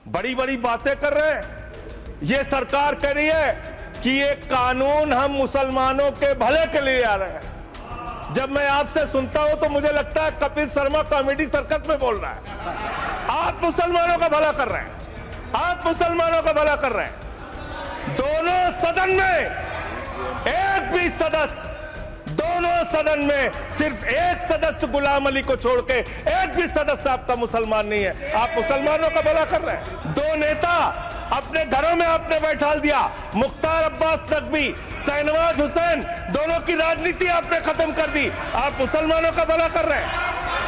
बड़ी बड़ी बातें कर रहे हैं। ये सरकार कह रही है कि ये कानून हम मुसलमानों के भले के लिए आ रहे हैं। जब मैं आपसे सुनता हूं तो मुझे लगता है कपिल शर्मा कॉमेडी सर्कस में बोल रहा है। आप मुसलमानों का भला कर रहे हैं, आप मुसलमानों का भला कर रहे हैं। दोनों सदन में एक भी सदस्य, दोनों सदन में सिर्फ एक सदस्य गुलाम अली को छोड़ के एक भी सदस्य आपका मुसलमान नहीं है। आप मुसलमानों का भला कर रहे हैं। दो नेता अपने घरों में आपने बैठा दिया, मुख्तार अब्बास नकवी, शाहनवाज हुसैन, दोनों की राजनीति आपने खत्म कर दी। आप मुसलमानों का भला कर रहे हैं,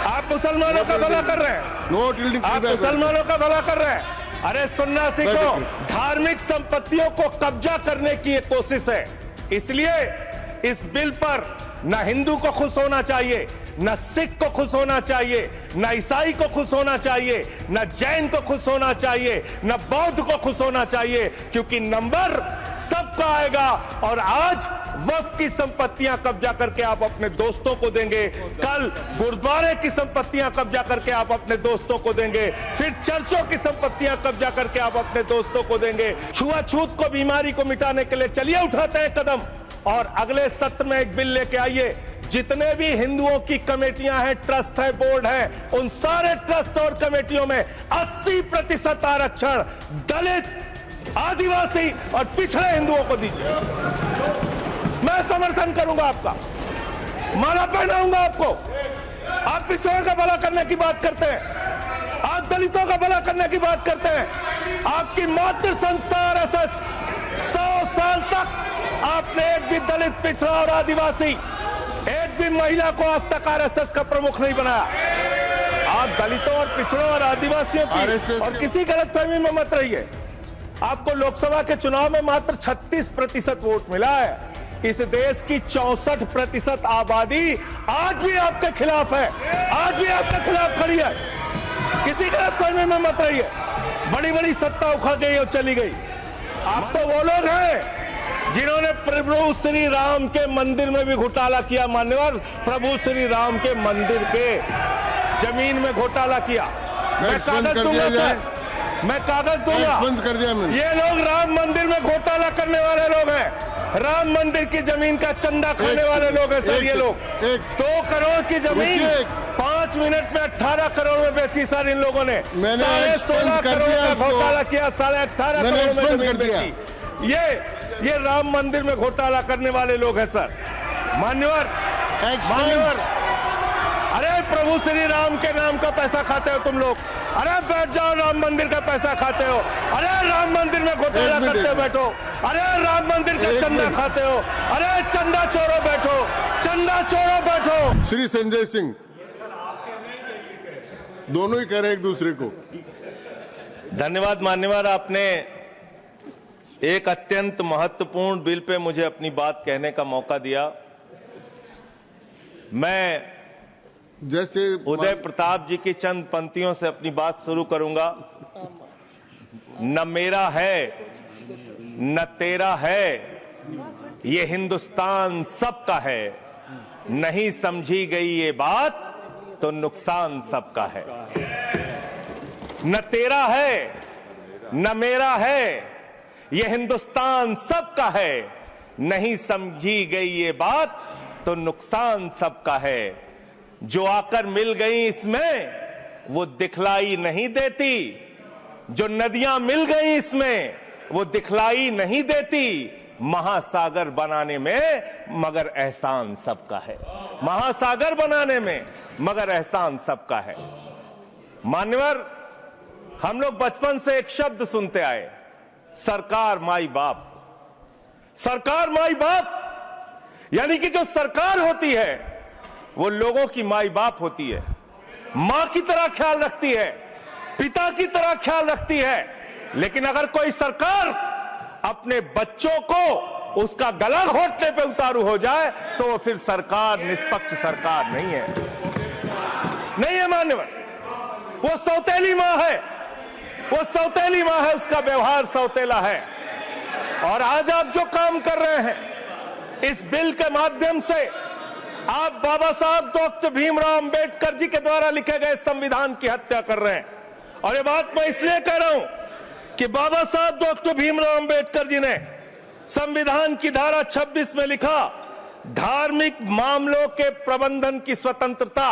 आप मुसलमानों का भला कर रहे हैं, आप मुसलमानों का भला कर रहे हैं। अरे सुनना सीखो, धार्मिक संपत्तियों को कब्जा करने की एक कोशिश है। इसलिए इस बिल पर न हिंदू को खुश होना चाहिए, न सिख को खुश होना चाहिए, न ईसाई को खुश होना चाहिए, न जैन को खुश होना चाहिए, न बौद्ध को खुश होना चाहिए, क्योंकि नंबर सबका आएगा। और आज वक्फ की संपत्तियां कब्जा करके आप अपने दोस्तों को देंगे, कल गुरुद्वारे की संपत्तियां कब्जा करके आप अपने दोस्तों को देंगे, फिर चर्चों की संपत्तियां कब्जा करके आप अपने दोस्तों को देंगे। छुआछूत को, बीमारी को मिटाने के लिए चलिए उठाते हैं कदम, और अगले सत्र में एक बिल लेके आइए। जितने भी हिंदुओं की कमेटियां हैं, ट्रस्ट है, बोर्ड है, उन सारे ट्रस्ट और कमेटियों में 80% आरक्षण दलित, आदिवासी और पिछड़े हिंदुओं को दीजिए। मैं समर्थन करूंगा आपका, माला पहनाऊंगा आपको। आप पिछड़ों का भला करने की बात करते हैं, आप दलितों का भला करने की बात करते हैं। आपकी मातृ संस्था आरएसएस 100 साल तक आपने एक भी दलित, पिछड़ा और आदिवासी, एक भी महिला को आज तक आरएसएस का प्रमुख नहीं बनाया। आप दलितों और पिछड़ों और आदिवासियों की और किसी गलतफहमी में मत रहिए। आपको लोकसभा के चुनाव में मात्र 36% वोट मिला है। इस देश की 64% आबादी आज भी आपके खिलाफ है, आज भी आपके खिलाफ खड़ी है। किसी गलतफहमी में मत रहिए। बड़ी बड़ी सत्ता उखड़ गई और चली गई। आप तो वो लोग हैं जिन्होंने प्रभु श्री राम के मंदिर में भी घोटाला किया। मान्यवर, प्रभु श्री राम के मंदिर के जमीन में घोटाला किया। मैं कागज दूंगा सर, मैं कागज दूंगा। कर दिया मैंने। ये लोग राम मंदिर में घोटाला करने वाले लोग हैं। राम मंदिर की जमीन का चंदा खाने वाले लोग हैं सर। ये लोग 2 करोड़ की जमीन 5 मिनट में 18 करोड़ में बेची सर इन लोगों ने। 16.5 करोड़ का घोटाला किया, 18.5 करोड़ में जमीन बेची। ये राम मंदिर में घोटाला करने वाले लोग हैं सर। मान्यवर, मान्यवर, अरे प्रभु श्री राम के नाम का पैसा खाते हो तुम लोग। अरे बैठ जाओ, राम मंदिर का पैसा खाते हो। अरे राम मंदिर में घोटाला करते बैठो। अरे राम मंदिर का चंदा खाते हो। अरे चंदा चोरो बैठो, चंदा चोरो बैठो। श्री संजय सिंह दोनों ही कह रहे एक दूसरे को। धन्यवाद मान्यवर, आपने एक अत्यंत महत्वपूर्ण बिल पे मुझे अपनी बात कहने का मौका दिया। मैं जैसे उदय प्रताप जी की चंद पंक्तियों से अपनी बात शुरू करूंगा। न मेरा है न तेरा है, ये हिंदुस्तान सबका है। नहीं समझी गई ये बात तो नुकसान सबका है। न तेरा है न मेरा है, ये हिंदुस्तान सबका है। नहीं समझी गई ये बात तो नुकसान सबका है। जो आकर मिल गई इसमें वो दिखलाई नहीं देती, जो नदियां मिल गई इसमें वो दिखलाई नहीं देती। महासागर बनाने में मगर एहसान सबका है। महासागर बनाने में मगर एहसान सबका है। मान्यवर, हम लोग बचपन से एक शब्द सुनते आए, सरकार माई बाप। सरकार माई बाप यानी कि जो सरकार होती है वो लोगों की माई बाप होती है। मां की तरह ख्याल रखती है, पिता की तरह ख्याल रखती है। लेकिन अगर कोई सरकार अपने बच्चों को उसका गला घोटने पे उतारू हो जाए तो वो फिर सरकार निष्पक्ष सरकार नहीं है, नहीं है मान्यवर। वो सौतेली मां है, वो सौतेली मां है, उसका व्यवहार सौतेला है। और आज आप जो काम कर रहे हैं इस बिल के माध्यम से, आप बाबा साहब डॉक्टर भीमराव अंबेडकर जी के द्वारा लिखे गए संविधान की हत्या कर रहे हैं। और ये बात मैं इसलिए कह रहा हूं कि बाबा साहब डॉक्टर भीमराव अंबेडकर जी ने संविधान की धारा 26 में लिखा, धार्मिक मामलों के प्रबंधन की स्वतंत्रता,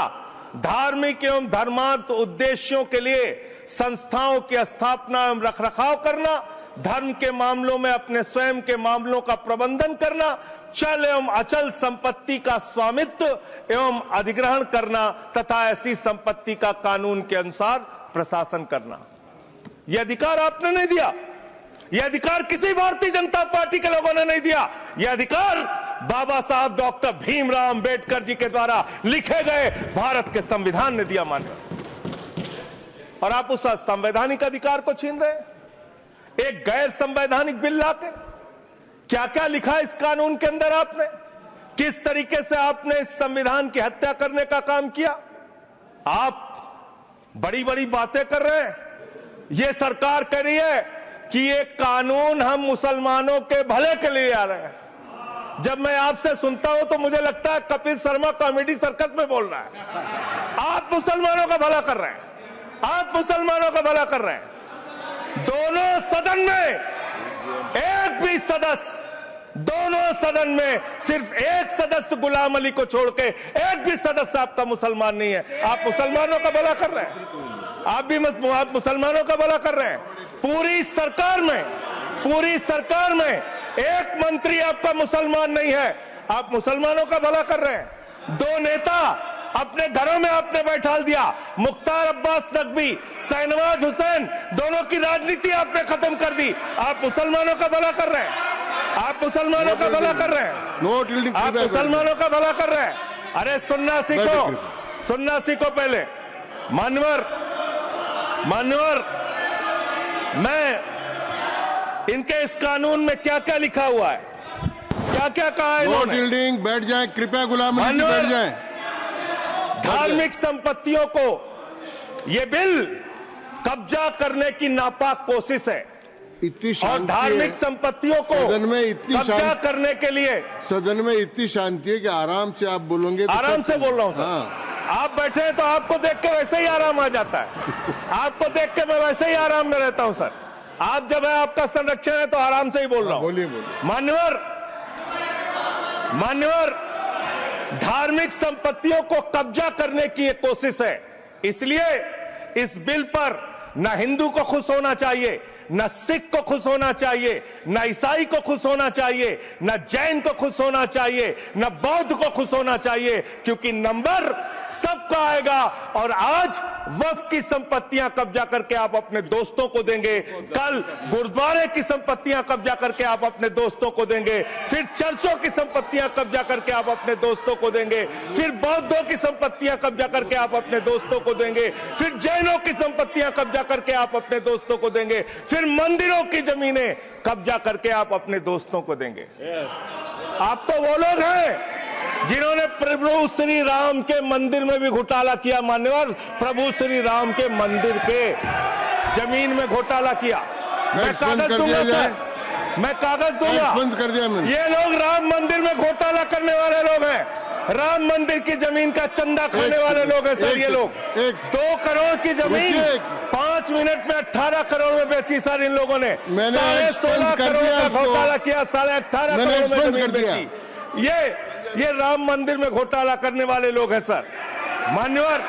धार्मिक एवं धर्मार्थ उद्देश्यों के लिए संस्थाओं की स्थापना एवं रखरखाव करना, धर्म के मामलों में अपने स्वयं के मामलों का प्रबंधन करना, चल एवं अचल संपत्ति का स्वामित्व एवं अधिग्रहण करना तथा ऐसी संपत्ति का कानून के अनुसार प्रशासन करना। यह अधिकार आपने नहीं दिया, यह अधिकार किसी भारतीय जनता पार्टी के लोगों ने नहीं दिया। यह अधिकार बाबा साहब डॉक्टर भीमराव अंबेडकर जी के द्वारा लिखे गए भारत के संविधान ने दिया मानकर, और आप उस संवैधानिक अधिकार को छीन रहे हैं एक गैर संवैधानिक बिल लाके। क्या क्या लिखा इस कानून के अंदर आपने, किस तरीके से आपने इस संविधान की हत्या करने का काम किया। आप बड़ी बड़ी बातें कर रहे हैं। यह सरकार कह रही है कि ये कानून हम मुसलमानों के भले के लिए आ रहे हैं। जब मैं आपसे सुनता हूं तो मुझे लगता है कपिल शर्मा कॉमेडी सर्कस में बोल रहा है। आप मुसलमानों का भला कर रहे हैं, आप मुसलमानों का भला कर रहे हैं। दोनों सदन में एक भी सदस्य, दोनों सदन में सिर्फ एक सदस्य गुलाम अली को छोड़ के एक भी सदस्य आपका मुसलमान नहीं है। आप मुसलमानों का भला कर रहे हैं, आप मुसलमानों का भला कर रहे हैं। पूरी सरकार में एक मंत्री आपका मुसलमान नहीं है, आप मुसलमानों का भला कर रहे हैं। दो नेता अपने घरों में आपने बैठा दिया, मुख्तार अब्बास नकवी, शाहनवाज हुसैन, दोनों की राजनीति आपने खत्म कर दी। आप मुसलमानों का भला कर रहे हैं, आप मुसलमानों का भला कर रहे हैं, आप मुसलमानों का भला कर रहे हैं। अरे सुनना सीखो पहले। मान्यवर, मैं इनके इस कानून में क्या क्या लिखा हुआ है, क्या क्या कहा है इन्होंने। बैठ जाए कृपया, गुलाम अली जी बैठ जाए। धार्मिक संपत्तियों को यह बिल कब्जा करने की नापाक कोशिश है। इतनी और धार्मिक संपत्तियों को सदन में इतनी कब्जा करने के लिए सदन में इतनी शांति है कि आराम से आप बोलोगे तो आराम से बोल रहा हूं सर। हाँ। आप बैठे हैं तो आपको देख के वैसे ही आराम आ जाता है। आपको देख के मैं वैसे ही आराम में रहता हूं सर। आप जब है आपका संरक्षण है तो आराम से ही बोल रहा हूं। बोलिए। मान्यवर, धार्मिक संपत्तियों को कब्जा करने की एक कोशिश है। इसलिए इस बिल पर न हिंदू को खुश होना चाहिए, न सिख को खुश होना चाहिए, न ईसाई को खुश होना चाहिए, न जैन को खुश होना चाहिए, न बौद्ध को खुश होना चाहिए, क्योंकि नंबर सबका आएगा। और आज वक्फ की संपत्तियां कब्जा करके आप अपने दोस्तों को देंगे, कल गुरुद्वारे की संपत्तियां कब्जा करके आप अपने दोस्तों को देंगे, फिर चर्चों की संपत्तियां कब्जा करके आप अपने दोस्तों को देंगे, फिर बौद्धों की संपत्तियां कब्जा करके आप अपने दोस्तों को देंगे, फिर जैनों की संपत्तियां कब्जा करके आप अपने दोस्तों को देंगे, फिर मंदिरों की जमीनें कब्जा करके आप अपने दोस्तों को देंगे। आप तो वो लोग हैं जिन्होंने प्रभु श्री राम के मंदिर में भी घोटाला किया। मान्यवर, प्रभु श्री राम के मंदिर के जमीन में घोटाला किया। मैं कागज दूंगा सर, मैं कागज दूंगा। ये लोग राम मंदिर में घोटाला करने वाले लोग हैं, राम मंदिर की जमीन का चंदा खाने वाले लोग हैं सर। ये लोग 2 करोड़ की जमीन 5 मिनट में 18 करोड़ में बेची सर इन लोगों ने। 16.5 करोड़ का घोटाला किया, 18.5 करोड़ में जमीन बेची। ये राम मंदिर में घोटाला करने वाले लोग हैं सर। मान्यवर,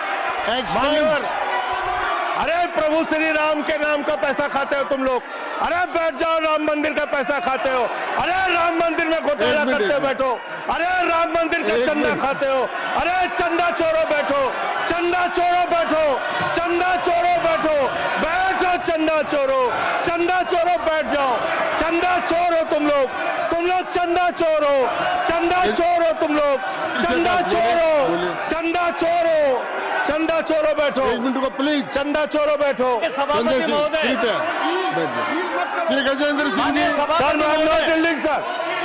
अरे प्रभु श्री राम के नाम का पैसा खाते हो तुम लोग। अरे बैठ जाओ, राम मंदिर का पैसा खाते हो। अरे राम मंदिर में घोटाला करते हो, बैठो। अरे राम मंदिर का चंदा खाते हो। अरे चंदा चोरो बैठो, चंदा चोरो बैठो, चंदा चोरो बैठो, बैठो चंदा चोरो, चंदा चोरो बैठ जाओ। चंदा चोरो तुम लोग चंदा चोरो, चंदा चोरो तुम लोग, चंदा चोरो, चंदा चोरो, चंदा चोरो बैठो। 1 मिनट को प्लीज। चंदा चोरो बैठो। सभापति महोदय, Shri Gajendra Singh ji. Sir, I am not yielding sir,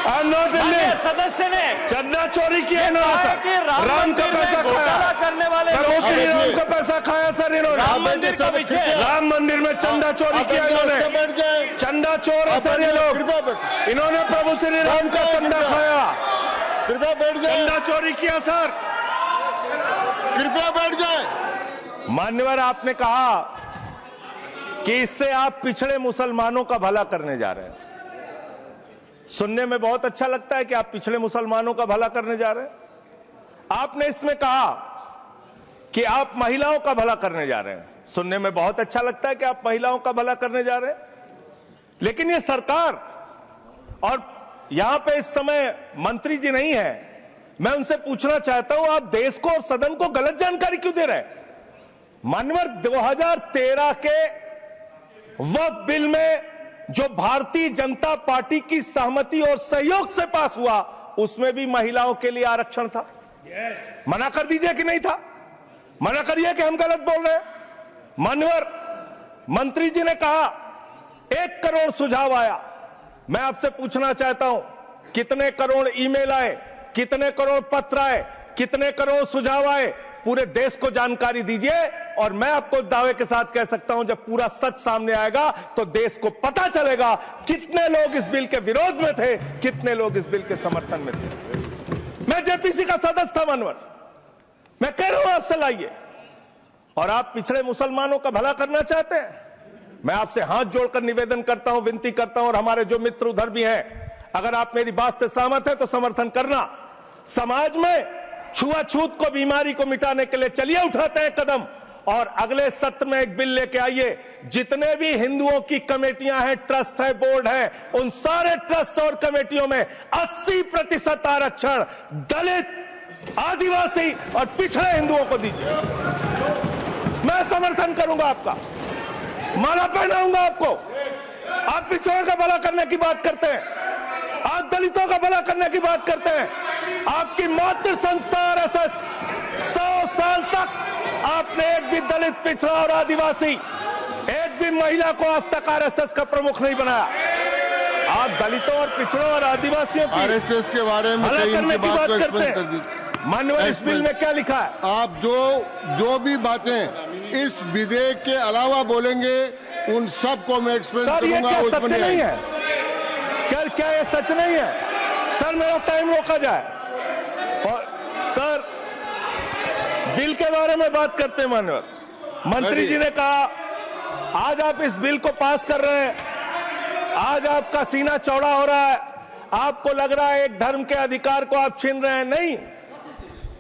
I am not yielding. सदस्य ने चंदा चोरी किया इन्होंने सर, राम का पैसा खाया करने वाले प्रभु श्री राम का पैसा खाया सर इन्होंने। राम मंदिर का विषय, राम मंदिर में चंदा चोरी किया इन्होंने। चंदा चोर है सर ये लोग। इन्होंने प्रभु श्री राम का चंदा खाया। कृपया बैठ जाए। चंदा चोरी किया सर। कृपया बैठ जाए। मान्यवर, आपने कहा कि इससे आप पिछड़े मुसलमानों का भला करने जा रहे हैं। सुनने में बहुत अच्छा लगता है कि आप पिछड़े मुसलमानों का भला करने जा रहे हैं। आपने इसमें कहा कि आप महिलाओं का भला करने जा रहे हैं। सुनने में बहुत अच्छा लगता है कि आप महिलाओं का भला करने जा रहे हैं, लेकिन ये सरकार, और यहां पे इस समय मंत्री जी नहीं है, मैं उनसे पूछना चाहता हूं, आप देश को और सदन को गलत जानकारी क्यों दे रहे हैं? माननीय 2013 के वक्फ बिल में जो भारतीय जनता पार्टी की सहमति और सहयोग से पास हुआ, उसमें भी महिलाओं के लिए आरक्षण था। मना कर दीजिए कि नहीं था, मना करिए कि हम गलत बोल रहे हैं। माननीय मंत्री जी ने कहा 1 करोड़ सुझाव आया। मैं आपसे पूछना चाहता हूं, कितने करोड़ ईमेल आए, कितने करोड़ पत्र आए, कितने करोड़ सुझाव आए? पूरे देश को जानकारी दीजिए, और मैं आपको दावे के साथ कह सकता हूं, जब पूरा सच सामने आएगा तो देश को पता चलेगा कितने लोग इस बिल के विरोध में थे, कितने लोग इस बिल के समर्थन में थे। मैं जेपीसी का सदस्य था मनवर, मैं कह रहा हूं आपसे लाइए, और आप पिछड़े मुसलमानों का भला करना चाहते हैं। मैं आपसे हाथ जोड़कर निवेदन करता हूं, विनती करता हूं, और हमारे जो मित्र उधर भी हैं, अगर आप मेरी बात से सहमत हैं तो समर्थन करना। समाज में छुआछूत को, बीमारी को मिटाने के लिए चलिए उठाते हैं कदम, और अगले सत्र में एक बिल लेके आइए। जितने भी हिंदुओं की कमेटियां हैं, ट्रस्ट है, बोर्ड है, उन सारे ट्रस्ट और कमेटियों में 80% आरक्षण दलित, आदिवासी और पिछड़े हिंदुओं को दीजिए। मैं समर्थन करूंगा आपका, माला पहनाऊंगा आपको। आप पिछड़ों का भला करने की बात करते हैं, आप दलितों का भला करने की बात करते हैं। आपकी मातृ संस्था आरएसएस 100 साल तक आपने एक भी दलित, पिछड़ा और आदिवासी, एक भी महिला को आज तक आरएसएस का प्रमुख नहीं बनाया। आप दलितों और पिछड़ों और आदिवासियों की आरएसएस के बारे में भला करने की बात करते कर हैं। दीजिए। माननीय इस बिल में क्या लिखा है? आप जो भी बातें इस विधेयक के अलावा बोलेंगे, उन सब को मैं एक्सप्लेन करूंगा। ये सच नहीं है? क्या ये सच नहीं है? सर मेरा टाइम रोका जाए, और सर बिल के बारे में बात करते हैं। माननीय मंत्री जी ने कहा आज आप इस बिल को पास कर रहे हैं, आज आपका सीना चौड़ा हो रहा है, आपको लग रहा है एक धर्म के अधिकार को आप छीन रहे हैं। नहीं,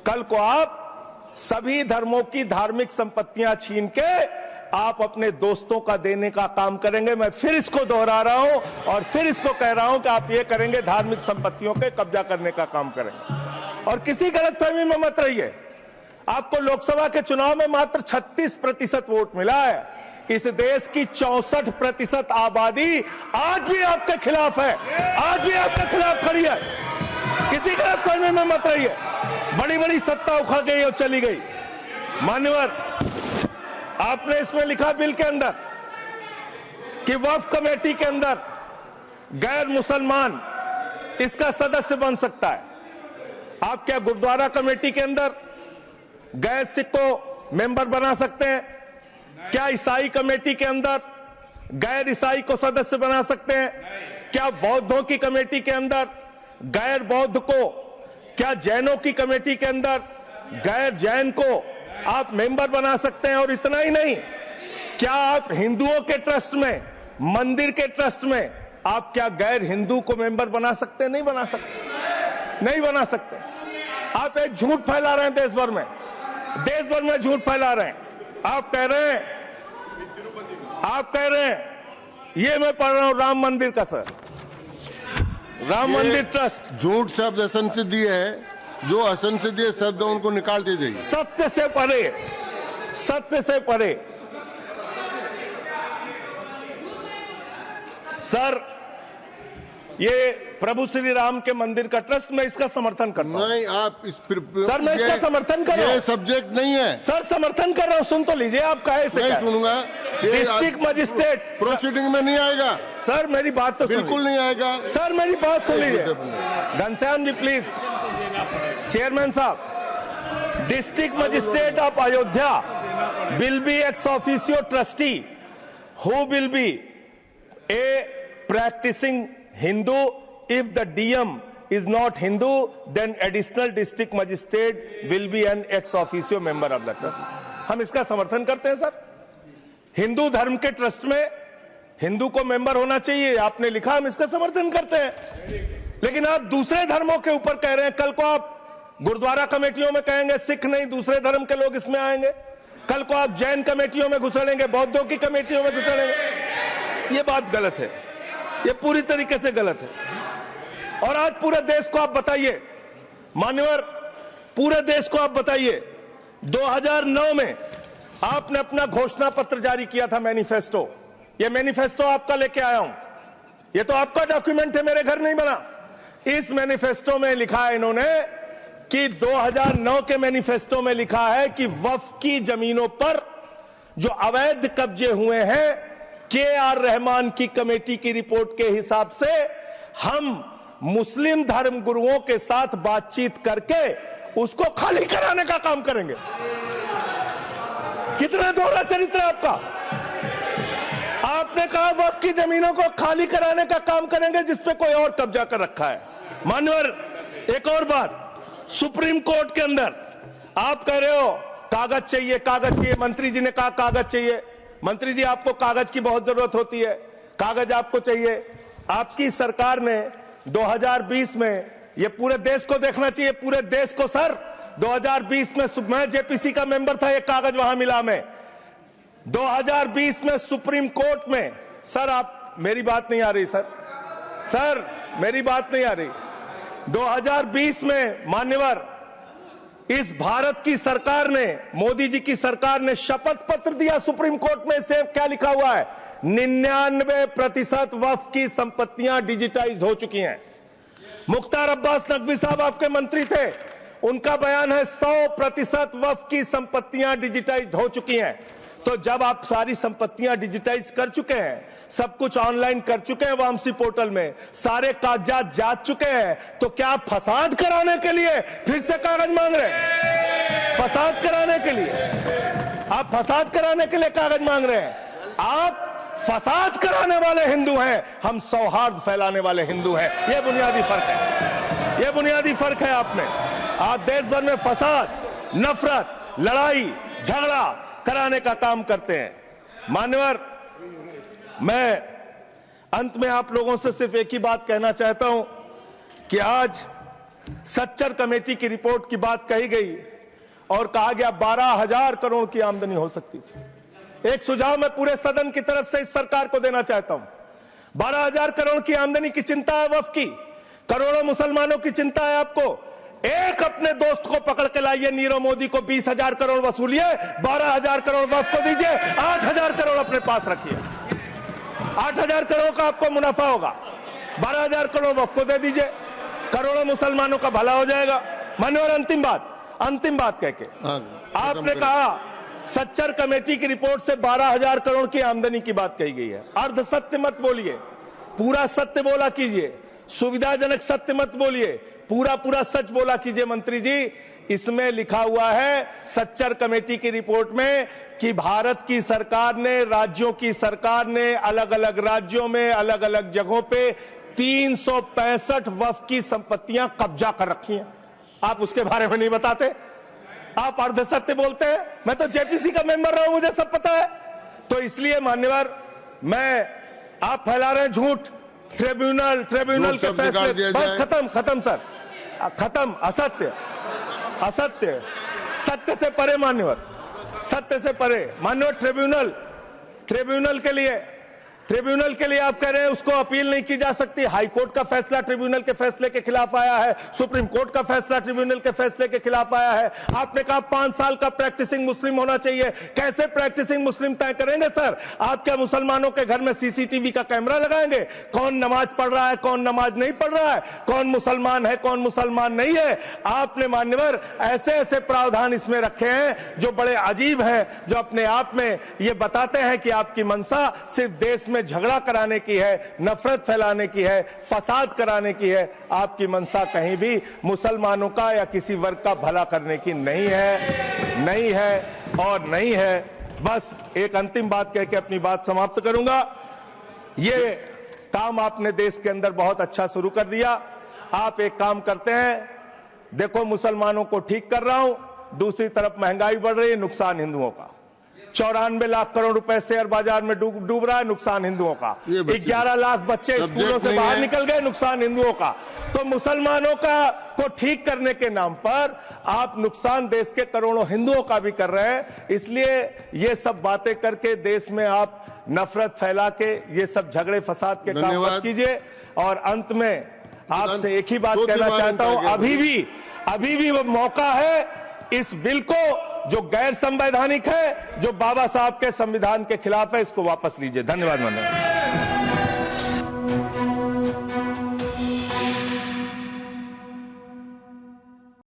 कल को आप सभी धर्मों की धार्मिक संपत्तियां छीन के आप अपने दोस्तों का देने का काम करेंगे। मैं फिर इसको दोहरा रहा हूं और फिर इसको कह रहा हूं कि आप ये करेंगे, धार्मिक संपत्तियों के कब्जा करने का काम करेंगे। और किसी गलतफहमी में मत रहिए। आपको लोकसभा के चुनाव में मात्र 36% वोट मिला है। इस देश की 64% आबादी आज भी आपके खिलाफ है, आज भी आपके खिलाफ खड़ी है। किसी गलतफहमी में मत रहिए। बड़ी बड़ी सत्ता उखड़ गई और चली गई। मान्यवर, आपने इसमें लिखा बिल के अंदर कि वक्फ कमेटी के अंदर गैर मुसलमान इसका सदस्य बन सकता है। आप क्या गुरुद्वारा कमेटी के अंदर गैर सिख को मेंबर बना सकते हैं? क्या ईसाई कमेटी के अंदर गैर ईसाई को सदस्य बना सकते हैं? क्या बौद्धों की कमेटी के अंदर गैर बौद्ध को, क्या जैनों की कमेटी के अंदर गैर जैन को आप मेंबर बना सकते हैं? और इतना ही नहीं, क्या आप हिंदुओं के ट्रस्ट में, मंदिर के ट्रस्ट में आप क्या गैर हिंदू को मेंबर बना सकते हैं? नहीं बना सकते, नहीं बना सकते। आप एक झूठ फैला रहे हैं देश भर में, देश भर में झूठ फैला रहे हैं। आप कह रहे हैं ये मैं पढ़ रहा हूं राम मंदिर का, सर, राम मंदिर ट्रस्ट। झूठ शब्द असंसिद्धि है, जो असंसिद्धि शब्द उनको निकाल दीजिए। सत्य से परे, सत्य से परे। सर ये प्रभु श्री राम के मंदिर का ट्रस्ट, मैं इसका समर्थन करता हूं। नहीं, आप सर मैं इसका समर्थन कर रहा हूं। ये सब्जेक्ट नहीं है सर, समर्थन कर रहा हूं। सुन तो लीजिए, आप कहे से नहीं सुनूंगा। डिस्ट्रिक्ट मजिस्ट्रेट प्रोसीडिंग में नहीं आएगा। सर मेरी बात तो बिल्कुल नहीं आएगा। सर मेरी बात सुन लीजिए। घनश्याम जी प्लीज, चेयरमैन साहब, district magistrate of Ayodhya will be ex officio trustee who will be a practicing Hindu. If the DM is not Hindu, then additional district magistrate will be an ex officio member of the trust. हम इसका समर्थन करते हैं sir. Hindu धर्म के trust में हिंदू को member होना चाहिए, आपने लिखा, हम इसका समर्थन करते हैं। लेकिन आप दूसरे धर्मों के ऊपर कह रहे हैं। कल को आप गुरुद्वारा कमेटियों में कहेंगे सिख नहीं दूसरे धर्म के लोग इसमें आएंगे, कल को आप जैन कमेटियों में घुसड़ेंगे, बौद्धों की कमेटियों में घुसड़ेंगे। ये बात गलत है, ये पूरी तरीके से गलत है। और आज पूरे देश को आप बताइए, मान्यवर, पूरे देश को आप बताइए, 2009 में आपने अपना घोषणा पत्र जारी किया था, मैनिफेस्टो। ये मैनिफेस्टो आपका लेके आया हूं, ये तो आपका डॉक्यूमेंट है, मेरे घर नहीं बना। इस मैनिफेस्टो में लिखा है इन्होंने कि 2009 के मैनिफेस्टो में लिखा है कि वक्फ की जमीनों पर जो अवैध कब्जे हुए हैं, के.आर. रहमान की कमेटी की रिपोर्ट के हिसाब से हम मुस्लिम धर्म गुरुओं के साथ बातचीत करके उसको खाली कराने का काम करेंगे। कितना दोहरा चरित्र आपका। आपने कहा वक्फ की जमीनों को खाली कराने का काम करेंगे जिसपे कोई और कब्जा कर रखा है। मान्यवर, एक और बात, सुप्रीम कोर्ट के अंदर आप कह रहे हो कागज चाहिए, कागज चाहिए। मंत्री जी ने कहा कागज चाहिए। मंत्री जी, आपको कागज की बहुत जरूरत होती है, कागज आपको चाहिए। आपकी सरकार ने 2020 में, ये पूरे देश को देखना चाहिए, पूरे देश को सर, 2020 में मैं जेपीसी का मेंबर था, एक कागज वहां मिला में 2020 में सुप्रीम कोर्ट में। सर आप, मेरी बात नहीं आ रही सर मेरी बात नहीं आ रही। 2020 में मान्यवर, इस भारत की सरकार ने, मोदी जी की सरकार ने शपथ पत्र दिया सुप्रीम कोर्ट में। से क्या लिखा हुआ है? 99% वक्फ की संपत्तियां डिजिटाइज हो चुकी हैं। मुख्तार अब्बास नकवी साहब आपके मंत्री थे, उनका बयान है 100% वक्फ की संपत्तियां डिजिटाइज हो चुकी हैं। तो जब आप सारी संपत्तियां डिजिटाइज कर चुके हैं, सब कुछ ऑनलाइन कर चुके हैं वामसी पोर्टल में, सारे कागजात जांच चुके हैं, तो क्या आप फसाद कराने के लिए फिर से कागज मांग रहे हैं? फसाद कराने के लिए, आप फसाद कराने के लिए कागज मांग रहे हैं। आप फसाद कराने वाले हिंदू हैं, हम सौहार्द फैलाने वाले हिंदू हैं। यह बुनियादी फर्क है, यह बुनियादी फर्क है आप में। आप देश भर में फसाद, नफरत, लड़ाई, झगड़ा कराने का काम करते हैं। मान्यवर, मैं अंत में आप लोगों से सिर्फ एक ही बात कहना चाहता हूं कि आज सच्चर कमेटी की रिपोर्ट की बात कही गई और कहा गया 12,000 करोड़ की आमदनी हो सकती थी। एक सुझाव मैं पूरे सदन की तरफ से इस सरकार को देना चाहता हूं। 12,000 करोड़ की आमदनी की चिंता है वक्फ की, करोड़ों मुसलमानों की चिंता है आपको। एक अपने दोस्त को पकड़ के लाइए, नीरव मोदी को 20,000 करोड़ वसूलिए, 12,000 करोड़ वक्फ को दीजिए, 8,000 करोड़ अपने पास रखिए। 8,000 करोड़ का आपको मुनाफा होगा, 12,000 करोड़ वक्फ को दे दीजिए, करोड़ों मुसलमानों का भला हो जाएगा। मान्यवर, अंतिम बात कह के आपने कहा सच्चर कमेटी की रिपोर्ट से 12,000 करोड़ की आमदनी की बात कही गई है। अर्ध सत्य मत बोलिए, पूरा सत्य बोला कीजिए। सुविधाजनक सत्य मत बोलिए, पूरा सच बोला कीजिए। मंत्री जी, इसमें लिखा हुआ है सच्चर कमेटी की रिपोर्ट में कि भारत की सरकार ने, राज्यों की सरकार ने अलग अलग राज्यों में, अलग अलग जगहों पे 365 वक्फ की संपत्तियां कब्जा कर रखी हैं। आप उसके बारे में नहीं बताते, आप अर्ध सत्य बोलते हैं। मैं तो जेपीसी का मेंबर रहा हूं, मुझे सब पता है। तो इसलिए मान्यवर, आप फैला रहे हैं झूठ। ट्रिब्यूनल के फैसले, बस खत्म सर, खत्म। असत्य, सत्य से परे मान्यवर, सत्य से परे। मान्यवर, ट्रिब्यूनल के लिए आप कह रहे हैं उसको अपील नहीं की जा सकती। हाई कोर्ट का फैसला ट्रिब्यूनल के फैसले के खिलाफ आया है, सुप्रीम कोर्ट का फैसला ट्रिब्यूनल के फैसले के खिलाफ आया है। आपने कहा 5 साल का प्रैक्टिसिंग मुस्लिम होना चाहिए। कैसे प्रैक्टिसिंग मुस्लिम तय करेंगे सर? आप क्या मुसलमानों के घर में सीसीटीवी का कैमरा लगाएंगे? कौन नमाज पढ़ रहा है, कौन नमाज नहीं पढ़ रहा है, कौन मुसलमान है, कौन मुसलमान नहीं है? आपने मान्यवर ऐसे प्रावधान इसमें रखे हैं जो बड़े अजीब हैं, जो अपने आप में ये बताते हैं कि आपकी मंशा सिर्फ देश में झगड़ा कराने की है, नफरत फैलाने की है, फसाद कराने की है। आपकी मंशा कहीं भी मुसलमानों का या किसी वर्ग का भला करने की नहीं है। बस एक अंतिम बात कह के अपनी बात समाप्त करूंगा। ये काम आपने देश के अंदर बहुत अच्छा शुरू कर दिया। आप एक काम करते हैं, देखो मुसलमानों को ठीक कर रहा हूं, दूसरी तरफ महंगाई बढ़ रही है, नुकसान हिंदुओं का। 94 लाख करोड़ रुपए शेयर बाजार में डूब रहा है, नुकसान हिंदुओं का। ये बच्चे- 11 लाख बच्चे स्कूलों से नहीं बाहर है। निकल गए, नुकसान हिंदुओं का। तो मुसलमानों को ठीक करने के नाम पर आप नुकसान देश के करोड़ों हिंदुओं का भी कर रहे हैं। इसलिए ये सब बातें करके देश में आप नफरत फैला के ये सब झगड़े फसाद के काम मत धन्यवाद। कीजिए। और अंत में आपसे एक ही बात दो कहना दीवारें चाहता हूं, तय अभी भी वो मौका है इस बिल को जो गैर संवैधानिक है, जो बाबा साहब के संविधान के खिलाफ है, इसको वापस लीजिए। धन्यवाद।